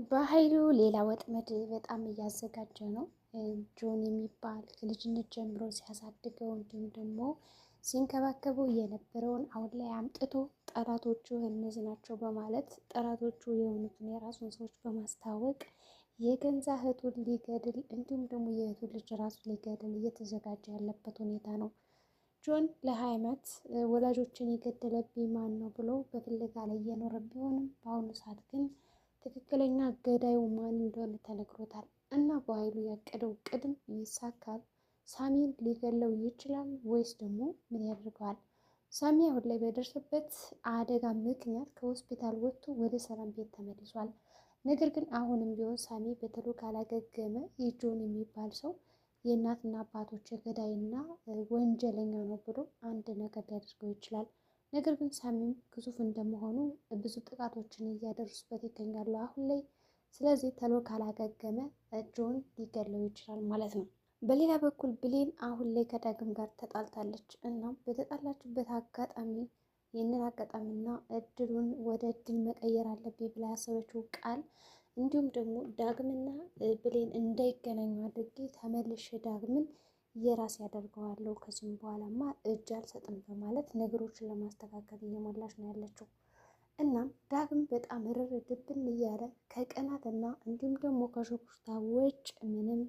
በኃይሉ ሌላ ወጥመድ በጣም እያዘጋጀ ነው። ጆን የሚባል ከልጅነት ጀምሮ ሲያሳድገው እንዲሁም ደግሞ ሲንከባከበው የነበረውን አሁን ላይ አምጥቶ ጠላቶቹ እነዚህ ናቸው በማለት ጠላቶቹ የሆኑትን የራሱን ሰዎች በማስታወቅ የገንዛ እህቱን ሊገድል እንዲሁም ደግሞ የእህቱን ልጅ ራሱ ሊገድል እየተዘጋጀ ያለበት ሁኔታ ነው። ጆን ለ20 ዓመት ወላጆችን የገደለብኝ ማን ነው ብሎ በፍለጋ ላይ እየኖረ ቢሆንም በአሁኑ ሰዓት ግን ትክክለኛ ገዳዩ ማን እንደሆነ ተነግሮታል እና በኃይሉ ያቀደው ቅድም ይሳካል። ሳሚን ሊገለው ይችላል ወይስ ደግሞ ምን ያደርገዋል? ሳሚ አሁን ላይ በደረሰበት አደጋ ምክንያት ከሆስፒታል ወጥቶ ወደ ሰላም ቤት ተመልሷል። ነገር ግን አሁንም ቢሆን ሳሚ በቶሎ ካላገገመ የጆን የሚባል ሰው የእናትና አባቶች ገዳይና ወንጀለኛ ነው ብሎ አንድ ነገር ሊያደርገው ይችላል። ነገር ግን ሳሚም ግዙፍ እንደመሆኑ ብዙ ጥቃቶችን እያደረሱበት ይገኛሉ አሁን ላይ። ስለዚህ ተሎ ካላገገመ ጆን ሊገለው ይችላል ማለት ነው። በሌላ በኩል ብሌን አሁን ላይ ከዳግም ጋር ተጣልታለች። እናም በተጣላችበት አጋጣሚ ይህንን አጋጣሚና እድሉን ወደ እድል መቀየር አለብኝ ብላ ያሰበችው ቃል እንዲሁም ደግሞ ዳግምና ብሌን እንዳይገናኙ አድርጌ ተመልሼ ዳግምን የራስ ያደርገዋለሁ ከዚህም በኋላማ እጅ አልሰጥም በማለት ነገሮችን ለማስተካከል እየሞላች ነው ያለችው። እናም ዳግም በጣም ርር ድብን እያለ ከቀናትና እንዲሁም ደግሞ ከሽኩርታ ውጭ ምንም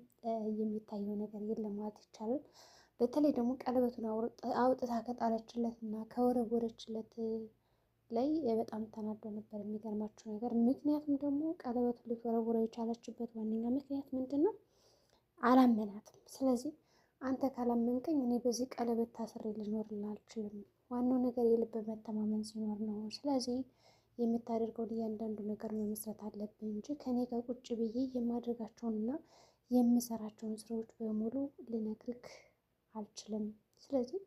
የሚታየው ነገር የለም ማለት ይቻላል። በተለይ ደግሞ ቀለበቱን አውጥታ ከጣለችለት እና ከወረወረችለት ላይ በጣም ተናዶ ነበር። የሚገርማቸው ነገር ምክንያቱም ደግሞ ቀለበቱን ልትወረውረው የቻለችበት ዋነኛ ምክንያት ምንድን ነው? አላመናትም። ስለዚህ አንተ ካላመንከኝ እኔ በዚህ ቀለበት ታስሬ ልኖርልህ አልችልም። ዋናው ነገር የልብ መተማመን ሲኖር ነው። ስለዚህ የምታደርገውን እያንዳንዱ ነገር መመስረት አለብን እንጂ ከኔ ጋር ቁጭ ብዬ የማደርጋቸውንና የምሰራቸውን ስራዎች በሙሉ ልነግርክ አልችልም። ስለዚህ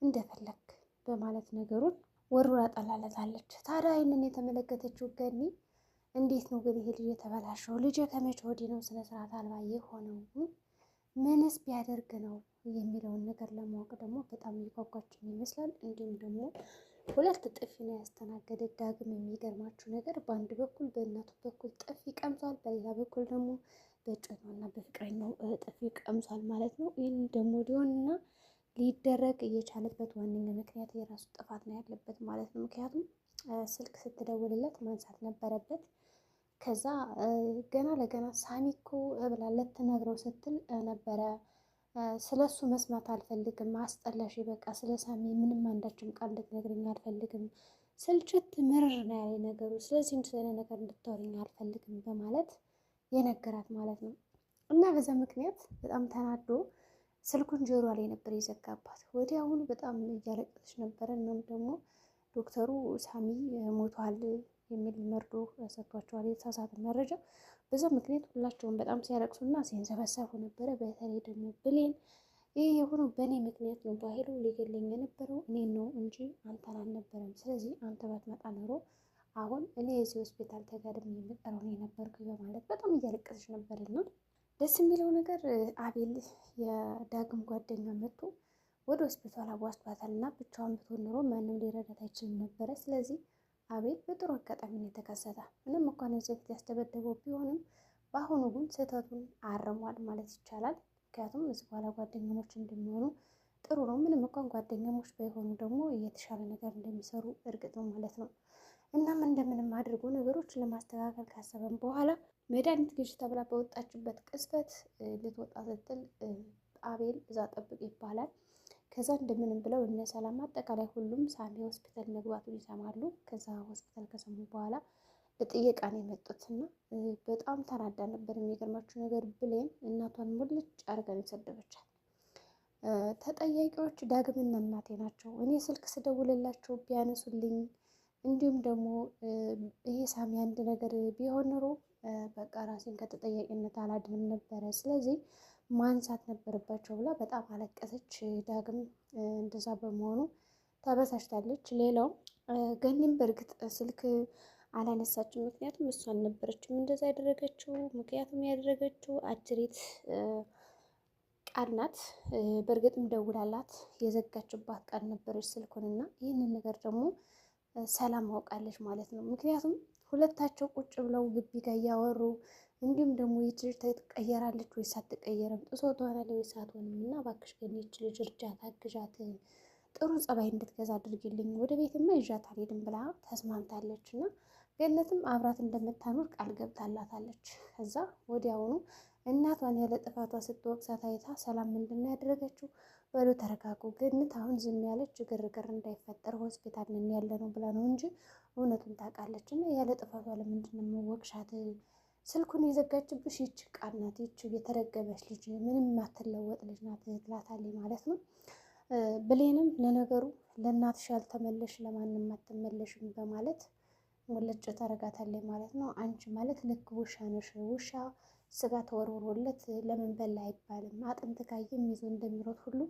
እንደፈለክ በማለት ነገሩን ወርውራ ጠላለታለች። ታዲያ ይህንን የተመለከተችው ገኒ እንዴት ነው ግን ይሄ ልጅ የተበላሸው? ልጅ ከመቼ ወዲህ ነው ስነ ስርዓት አልባ የሆነው? ምንስ ቢያደርግ ነው የሚለውን ነገር ለማወቅ ደግሞ በጣም እየጓጓችን ይመስላል። እንዲሁም ደግሞ ሁለት ጥፊ ነው ያስተናገደ ዳግም። የሚገርማችሁ ነገር በአንድ በኩል በእናቱ በኩል ጥፊ ቀምሷል፣ በሌላ በኩል ደግሞ በእጮኛውና በፍቅረኛው ጥፊ ቀምሷል ማለት ነው። ይህን ደግሞ ሊሆንና ሊደረግ እየቻለበት ዋነኛ ምክንያት የራሱ ጥፋት ነው ያለበት ማለት ነው። ምክንያቱም ስልክ ስትደውልለት ማንሳት ነበረበት። ከዛ ገና ለገና ሳሚ እኮ ብላ ልትነግረው ስትል ነበረ ስለሱ መስማት አልፈልግም፣ አስጠላሽ፣ በቃ ስለ ሳሚ ምንም አንዳችም ቃል እንድትነግረኝ አልፈልግም፣ ስልችት ምርር ነው ያለኝ ነገሩ፣ ስለዚህ እንደዚህ ነገር እንድታወሪኝ አልፈልግም በማለት የነገራት ማለት ነው። እና በዛ ምክንያት በጣም ተናዶ ስልኩን ጆሮ ላይ ነበር የዘጋባት። ወዲያውኑ በጣም እያለቀሰች ነበረ። እናም ደግሞ ዶክተሩ ሳሚ ሞቷል የሚል መርዶ ሰጥቷቸዋል፣ የተሳሳተ መረጃ። በዛ ምክንያት ሁላቸውም በጣም ሲያለቅሱና ሲንሰበሰቡ ነበረ። በተለይ ደግሞ ብሌን ይህ የሆነው በእኔ ምክንያት ነው፣ በኃይሉ ሊገለኝ የነበረው እኔን ነው እንጂ አንተን አልነበረም። ስለዚህ አንተ ባትመጣ ኖሮ አሁን እኔ የዚህ ሆስፒታል ተጋድሜ የምቀረው እኔ ነበርኩ በማለት በጣም እያለቀሰች ነበርና ደስ የሚለው ነገር አቤል የዳግም ጓደኛ መጥቶ ወደ ሆስፒታል አዋስዷታል እና ብቻዋን ብትሆን ኖሮ ማንም ሊረዳት አይችልም ነበረ። ስለዚህ አቤል በጥሩ አጋጣሚ ነው የተከሰተ። ምንም እንኳን እዚህ ፊት ያስደበደበው ቢሆንም በአሁኑ ግን ስህተቱን አርሟል ማለት ይቻላል። ምክንያቱም እዚህ በኋላ ጓደኛሞች እንደሚሆኑ ጥሩ ነው። ምንም እንኳን ጓደኛሞች ባይሆኑ ደግሞ የተሻለ ነገር እንደሚሰሩ እርግጥ ነው ማለት ነው። እናም እንደምንም አድርጎ ነገሮች ለማስተካከል ካሰበም በኋላ መድኃኒት ግዢ ተብላ በወጣችበት ቅጽበት ልትወጣ ስትል አቤል እዛ ጠብቅ ይባላል። ከዛ እንደምንም ብለው እነ ሰላም አጠቃላይ ሁሉም ሳሚ ሆስፒታል መግባቱን ይሰማሉ። ከዛ ሆስፒታል ከሰሙ በኋላ ለጥየቃ ነው የመጡት እና በጣም ተናዳ ነበር። የሚገርማችሁ ነገር ብሌን እናቷን ሙልጭ አድርገን የሰደበቻት። ተጠያቂዎች ዳግምና እናቴ ናቸው። እኔ ስልክ ስደውልላቸው ቢያነሱልኝ እንዲሁም ደግሞ ይሄ ሳሚ አንድ ነገር ቢሆን ኖሮ በቃ ራሴን ከተጠያቂነት አላድንም ነበረ። ስለዚህ ማንሳት ነበረባቸው ብላ በጣም አለቀሰች። ዳግም እንደዛ በመሆኑ ተበሳጭታለች። ሌላው ገኒም በእርግጥ ስልክ አላነሳችም፣ ምክንያቱም እሷ አልነበረችም እንደዛ ያደረገችው። ምክንያቱም ያደረገችው አጅሬት ቃል ናት። በእርግጥም ደውላላት የዘጋችባት ቃል ነበረች ስልኩንና ይህንን ነገር ደግሞ ሰላም ማውቃለች ማለት ነው። ምክንያቱም ሁለታቸው ቁጭ ብለው ግቢ ጋር እያወሩ እንዲሁም ደግሞ ይች ልጅ ትቀየራለች ወይስ አትቀየርም፣ ጥሶ ትሆናለች ወይስ አትሆንም፣ እና እባክሽ ግን ይች ልጅ እርጃት፣ አግዣት፣ ጥሩ ጸባይ እንድትገዛ አድርጊልኝ፣ ወደ ቤትማ ይዣት አልሄድም ብላ ተስማምታለች። እና ገነትም አብራት እንደምታኖር ቃል ገብታላታለች። ከዛ ወዲያውኑ እናቷን ያለ ጥፋቷ ስትወቅሳት አይታ ሰላም ምንድን ነው ያደረገችው? በሉ ተረጋጉ፣ ገነት አሁን ዝም ያለች ግርግር እንዳይፈጠር ሆስፒታል ነን ያለ ነው ብላ ነው እንጂ እውነቱን ታውቃለች። እና ያለ ጥፋቷ ለምንድን ነው መወቅሻት? ስልኩን የዘጋችብሽ ይች ቃል ናት፣ ይች የተረገመች ልጅ ምንም የማትለወጥ ልጅ ናት ትላታለች ማለት ነው። ብሌንም ለነገሩ ለእናትሽ ያልተመለሽ ለማንም አትመለሽም በማለት ሙልጭ ታረጋታለች ማለት ነው። አንቺ ማለት ልክ ውሻ ነሽ፣ ውሻ ስጋ ተወርውሮለት ለምን በላ አይባልም፣ አጥንት ካየም ይዞ እንደሚሮጥ ሁሉ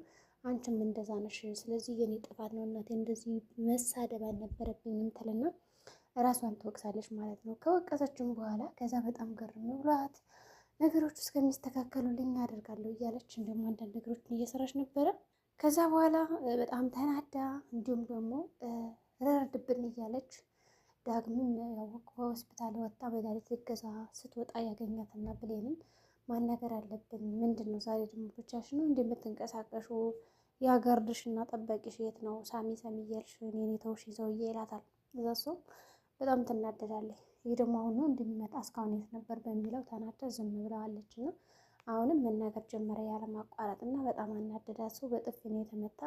አንቺም እንደዛ ነሽ። ስለዚህ የኔ ጥፋት ነው እናቴ፣ እንደዚህ መሳደብ አልነበረብኝም ትልና ራሷን ትወቅሳለች ማለት ነው። ከወቀሰችም በኋላ ከዛ በጣም ገርም ብሏት ነገሮች እስከሚስተካከሉልኝ አደርጋለሁ እያለች እንዲሁም አንዳንድ ነገሮችን እየሰራች ነበረ። ከዛ በኋላ በጣም ተናዳ እንዲሁም ደግሞ ረርድብን እያለች ዳግምም ያወቅ በሆስፒታል ወጣ መድኃኒት ልትገዛ ስትወጣ ያገኛትና ብሌንም ማናገር አለብን፣ ምንድን ነው ዛሬ ደግሞ ብቻሽ ነው እንደምትንቀሳቀሹ? ያገርድሽ እና ጠበቂሽ የት ነው? ሳሚ ሳሚ እያልሽ እኔን የተውሽ ሰውዬ ይላታል። እዛ እሷም በጣም ትናደዳለች። ይህ ደግሞ አሁን ነው እንደሚመጣ እስካሁን የት ነበር በሚለው ተናዳ ዝም ብለዋለች። እና አሁንም መናገር ጀመረ ያለማቋረጥ እና በጣም አናደዳት። ሰው በጥፊ ነው የተመታ።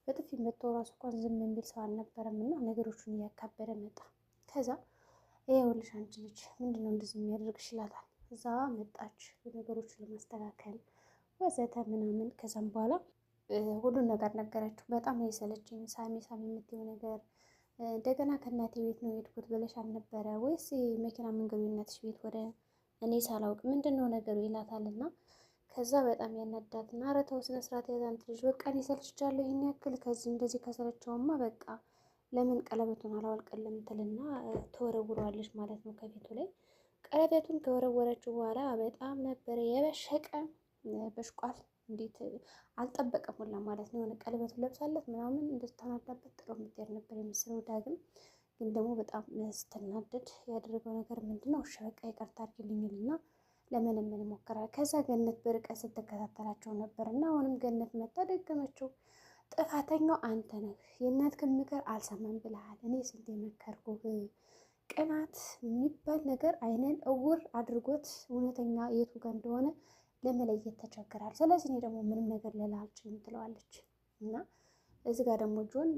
በጥፊ መቶ ራሱ እንኳን ዝም የሚል ሰው አልነበረም እና ነገሮቹን እያካበደ መጣ። ከዛ ይኸውልሽ አንቺ ልጅ ምንድነው እንደዚህ የሚያደርግሽ ይላታል። እዛ መጣች ነገሮችን ለማስተካከል ወዘተ ምናምን። ከዛም በኋላ ሁሉን ነገር ነገረችው። በጣም ነው የሰለችኝ ሳሚ ሳሚ የምትይው ነገር፣ እንደገና ከእናቴ ቤት ነው የሄድኩት ብለሽ አልነበረ ወይስ መኪና መንገዱነትሽ ቤት ወደ እኔ ሳላውቅ ምንድን ነው ነገሩ ይላታል። እና ከዛ በጣም ያናዳትና ኧረ ተው ስነ ስርዓት ያዝ አንቺ ልጅ፣ በቃ እኔ ሰልችቻለሁ ይህን ያክል፣ ከዚህ እንደዚህ ከሰለቸውማ በቃ ለምን ቀለበቱን አላወልቅልም ትልና ተወረውረዋለች ማለት ነው ከፊቱ ላይ። ቀለበቱን ከወረወረችው በኋላ በጣም ነበረ የበሸቀ በሽቋል። እንዴት አልጠበቀም ሁላ ማለት ነው። የሆነ ቀለበቱን ለብሳለት ምናምን እንድትተናዳበት ጥሎ የምትሄድ ነበር የመሰለው። ዳግም ግን ደግሞ በጣም ስትናደድ ያደረገው ነገር ምንድን ነው? እሺ በቃ ይቅርታ አድርጊልኝልና ለመለመን ሞከራል። ከዛ ገነት በርቀት ስትከታተላቸው ነበር እና አሁንም ገነት መጣ ደገመችው። ጥፋተኛው አንተ ነህ፣ የእናትህን ምክር አልሰማም ብለሃል። እኔ ስንት የመከርኩህ። ቅናት የሚባል ነገር አይንን እውር አድርጎት እውነተኛ የቱ ጋር እንደሆነ ለመለየት ተቸግራል። ስለዚህ እኔ ደግሞ ምንም ነገር ልልህ አልችልም ትለዋለች። እና እዚህ ጋር ደግሞ ጆን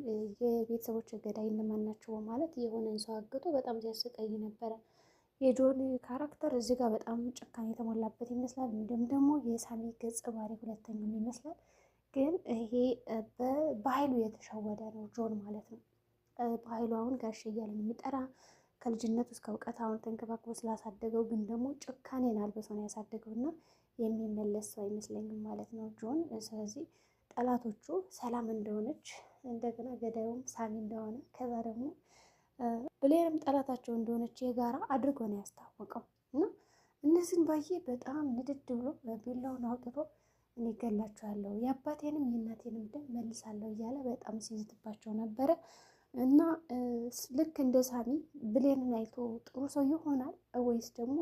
የቤተሰቦች ገዳይ እነማን ናቸው በማለት የሆነን ሰው አግቶ በጣም ሲያሰቃይ ነበረ። የጆን ካራክተር እዚህ ጋር በጣም ጭካኔ የተሞላበት ይመስላል። እንዲሁም ደግሞ የሳሚ ገጸ ባህሪ ሁለተኛው ይመስላል። ግን ይሄ በኃይሉ የተሸወደ ነው ጆን ማለት ነው። በኃይሉ አሁን ጋሽ እያለን የሚጠራ ከልጅነቱ እስከ እውቀት አሁን ተንከባክቦ ስላሳደገው፣ ግን ደግሞ ጭካኔን አልብሶ ነው ያሳደገው እና የሚመለስ ሰው አይመስለኝም ማለት ነው ጆን። ስለዚህ ጠላቶቹ ሰላም እንደሆነች እንደገና ገዳዩም ሳሚ እንደሆነ ከዛ ደግሞ ብሌንም ጠላታቸው እንደሆነች የጋራ አድርጎ ነው ያስታወቀው። እና እነዚህን ባየ በጣም ንድድ ብሎ ቢላውን አውጥቶ እኔ እገላቸዋለሁ፣ የአባቴንም የእናቴንም ደም መልሳለሁ እያለ በጣም ሲይዝትባቸው ነበረ። እና ልክ እንደ ሳሚ ብሌንን አይቶ ጥሩ ሰው ይሆናል ወይስ ደግሞ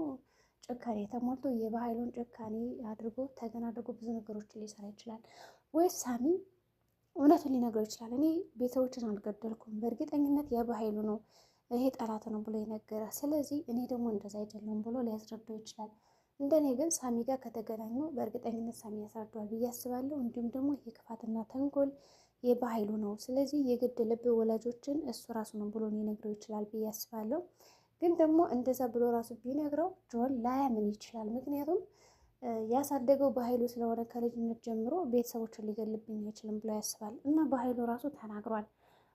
ጭካኔ ተሞልቶ የባህሉን ጭካኔ አድርጎ ተገና አድርጎ ብዙ ነገሮችን ሊሰራ ይችላል? ወይስ ሳሚ እውነቱን ሊነግረው ይችላል? እኔ ቤተሰቦችን አልገደልኩም፣ በእርግጠኝነት የባህሉ ነው ይሄ ጠላት ነው ብሎ የነገረ፣ ስለዚህ እኔ ደግሞ እንደዛ አይደለም ብሎ ሊያስረዳው ይችላል። እንደኔ ግን ሳሚ ጋር ከተገናኙ በእርግጠኝነት ሳሚ ያስረዳዋል ብዬ አስባለሁ። እንዲሁም ደግሞ የክፋትና ተንኮል የባህሉ ነው፣ ስለዚህ የግድ ልብ ወላጆችን እሱ ራሱ ነው ብሎ ሊነግረው ይችላል ብዬ አስባለሁ። ግን ደግሞ እንደዛ ብሎ ራሱ ቢነግረው ጆን ላያምን ይችላል። ምክንያቱም ያሳደገው በኃይሉ ስለሆነ ከልጅነት ጀምሮ ቤተሰቦችን ሊገልብኝ አይችልም ብሎ ያስባል። እና በኃይሉ ራሱ ተናግሯል።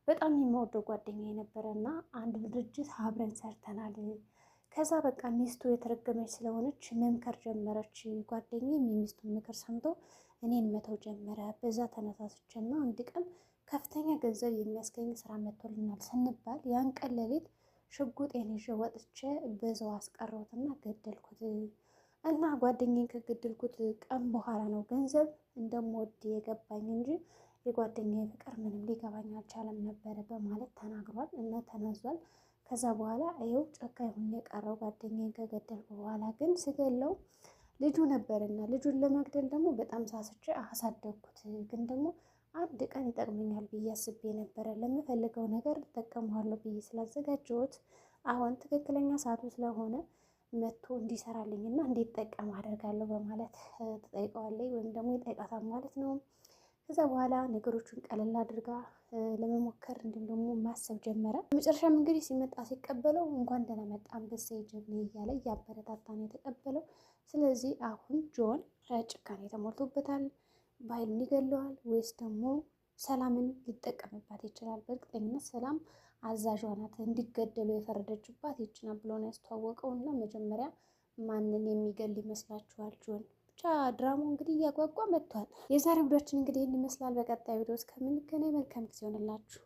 በጣም የምወደው ጓደኛ የነበረ እና አንድ ድርጅት አብረን ሰርተናል። ከዛ በቃ ሚስቱ የተረገመች ስለሆነች መምከር ጀመረች። ጓደኛዬም የሚስቱን ምክር ሰምቶ እኔን መተው ጀመረ። በዛ ተነሳስችና አንድ ቀን ከፍተኛ ገንዘብ የሚያስገኝ ስራ መጥቶልናል ስንባል ያን ቀን ሌሊት ሽጉጤን ይዤ ወጥቼ በዛው አስቀረሁትና ገደልኩት። እና ጓደኛዬን ከገደልኩት ቀን በኋላ ነው ገንዘብ እንደምወድ የገባኝ እንጂ የጓደኛዬ ፍቅር ምንም ሊገባኝ አልቻለም ነበረ በማለት ተናግሯል እና ተናዟል። ከዛ በኋላ ይኸው ጨካኝ ሆኜ የቀረው ጓደኛዬን ከገደልኩ በኋላ ግን ስገለው ልጁ ነበርና ልጁን ለመግደል ደግሞ በጣም ሳስቼ አሳደግኩት። ግን ደግሞ አንድ ቀን ይጠቅመኛል ብዬ አስቤ ነበረ። ለምፈልገው ነገር እጠቀመዋለሁ ብዬ ስላዘጋጀሁት አሁን ትክክለኛ ሰዓቱ ስለሆነ መጥቶ እንዲሰራልኝ እና እንዲጠቀም አደርጋለሁ በማለት ትጠይቀዋለች ወይም ደግሞ ይጠይቃታል ማለት ነው። ከዛ በኋላ ነገሮቹን ቀለል አድርጋ ለመሞከር እንዲሁም ደግሞ ማሰብ ጀመረ። በመጨረሻም እንግዲህ ሲመጣ ሲቀበለው እንኳን ደህና መጣ አንበሳ ጀግና እያለ እያበረታታ ነው የተቀበለው። ስለዚህ አሁን ጆን ጭካኔ ተሞልቶበታል። ባይሉን ይገለዋል ወይስ ደግሞ ሰላምን ሊጠቀምባት ይችላል? በእርግጠኝነት ሰላም አዛዧ ናት፣ እንዲገደሉ የፈረደችባት ይችና ብሎ ነው ያስተዋወቀው። እና መጀመሪያ ማንን የሚገል ይመስላችኋል? ጆን ብቻ ድራማው እንግዲህ እያጓጓ መጥቷል። የዛሬ ቪዲዮችን እንግዲህ ይህን ይመስላል። በቀጣይ ቪዲዮ እስከምንገናኝ መልካም ጊዜ ሆንላችሁ።